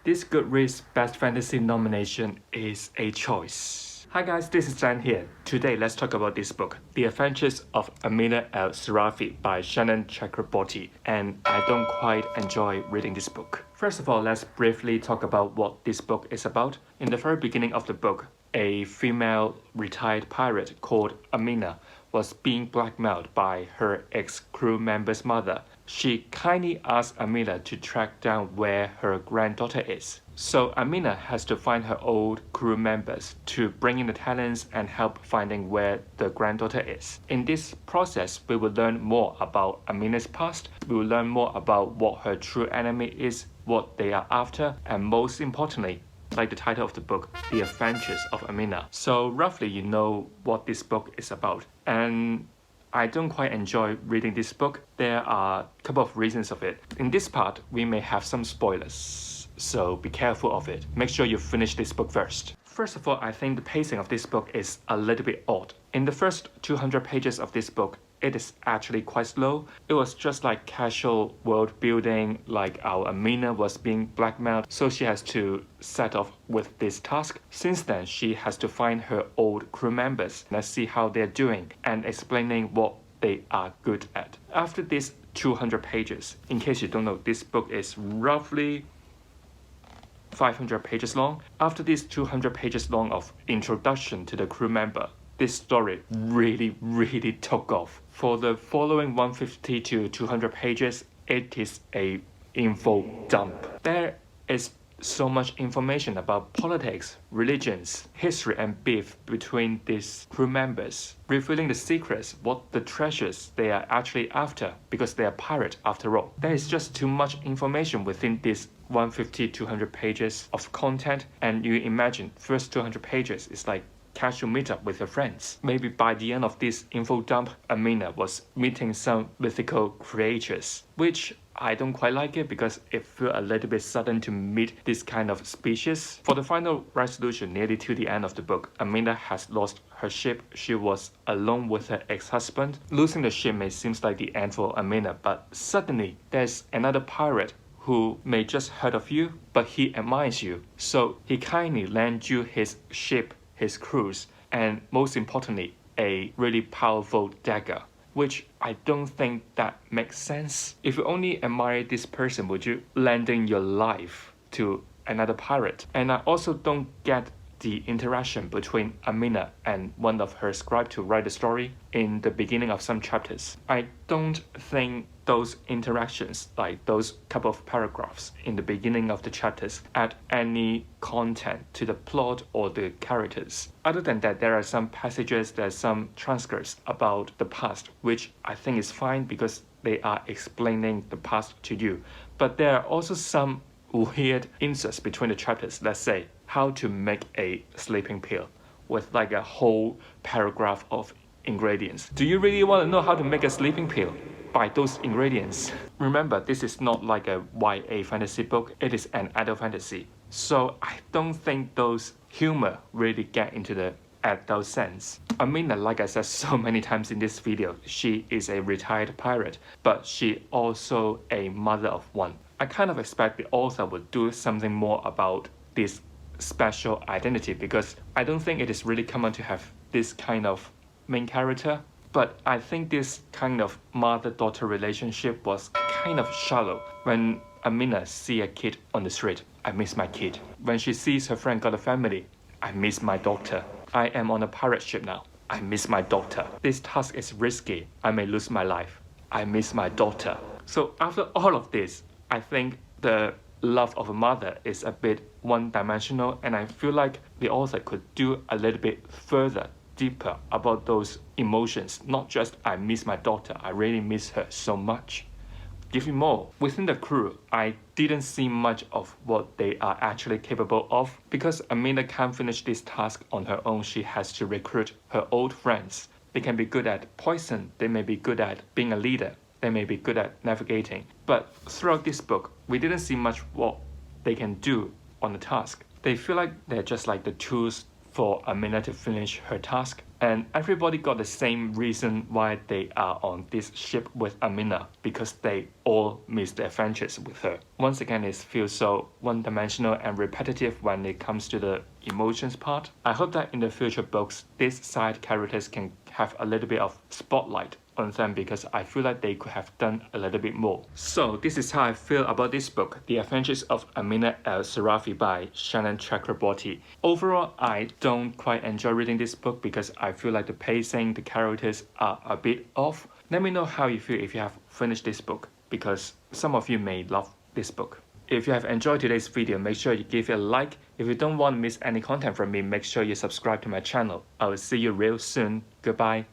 This Goodreads Best Fantasy nomination is a choice. Hi guys, this is Dan here. Today let's talk about this book, The Adventures of Amina al-Sirafi by Shannon Chakraborty, and I don't quite enjoy reading this book. First of all, let's briefly talk about what this book is about. In the very beginning of the book, a female retired pirate called Amina was being blackmailed by her ex-crew member's mother. She kindly asked Amina to track down where her granddaughter is. So Amina has to find her old crew members to bring in the talents and help finding where the granddaughter is. In this process, we will learn more about Amina's past, we will learn more about what her true enemy is, what they are after, and most importantly, like the title of the book, The Adventures of Amina. So roughly you know what this book is about. And I don't quite enjoy reading this book. There are a couple of reasons of it. In this part, we may have some spoilers, so be careful of it. Make sure you finish this book first. First of all, I think the pacing of this book is a little bit odd. In the first 200 pages of this book, it is actually quite slow. It was just like casual world building, like our Amina was being blackmailed, so she has to set off with this task. Since then, she has to find her old crew members. Let's see how they're doing and explaining what they are good at. After these 200 pages, in case you don't know, this book is roughly 500 pages long. After these 200 pages long of introduction to the crew member, this story really took off. For the following 150 to 200 pages, it is a info dump. There is so much information about politics, religions, history and beef between these crew members, revealing the secrets, what the treasures they are actually after, because they are pirates after all. There is just too much information within this 150-200 pages of content, and you imagine first 200 pages is like casual meetup with her friends. Maybe by the end of this info dump, Amina was meeting some mythical creatures, which I don't quite like it because it feels a little bit sudden to meet this kind of species. For the final resolution nearly to the end of the book, Amina has lost her ship. She was alone with her ex-husband. Losing the ship may seem like the end for Amina, but suddenly there's another pirate who may just heard of you, but he admires you. So he kindly lends you his ship, his crews, and most importantly, a really powerful dagger, which I don't think that makes sense. If you only admire this person, would you lending your life to another pirate? And I also don't get the interaction between Amina and one of her scribes to write the story in the beginning of some chapters. I don't think those interactions, like those couple of paragraphs in the beginning of the chapters, add any content to the plot or the characters. Other than that, there are some passages, there's some transcripts about the past, which I think is fine because they are explaining the past to you. But there are also some weird inserts between the chapters. Let's say how to make a sleeping pill with like a whole paragraph of ingredients. Do you really want to know how to make a sleeping pill by those ingredients? Remember, this is not like a YA fantasy book, it is an adult fantasy. So I don't think those humor really get into the adult sense. Amina, like I said so many times in this video, she is a retired pirate, but she also a mother of one. I kind of expect the author would do something more about this special identity because I don't think it is really common to have this kind of main character. But I think this kind of mother-daughter relationship was kind of shallow. When Amina see a kid on the street, I miss my kid. When she sees her friend got a family, I miss my daughter. I am on a pirate ship now. I miss my daughter. This task is risky. I may lose my life. I miss my daughter. So after all of this, I think the love of a mother is a bit one-dimensional, and I feel like the author could do a little bit further, deeper about those emotions, not just I miss my daughter, I really miss her so much. Give me more. Within the crew, I didn't see much of what they are actually capable of. Because Amina can't finish this task on her own, she has to recruit her old friends. They can be good at poison, they may be good at being a leader, they may be good at navigating. But throughout this book, we didn't see much what they can do on the task. They feel like they're just like the tools for Amina to finish her task. And everybody got the same reason why they are on this ship with Amina, because they all miss the adventures with her. Once again, it feels so one-dimensional and repetitive when it comes to the emotions part. I hope that in the future books, these side characters can have a little bit of spotlight on them, because I feel like they could have done a little bit more. So this is how I feel about this book, The Adventures of Amina al-Sirafi by Shannon Chakraborty. Overall, I don't quite enjoy reading this book because I feel like the pacing, the characters are a bit off. Let me know how you feel if you have finished this book, because some of you may love this book. If you have enjoyed today's video, make sure you give it a like. If you don't want to miss any content from me, make sure you subscribe to my channel. I will see you real soon. Goodbye.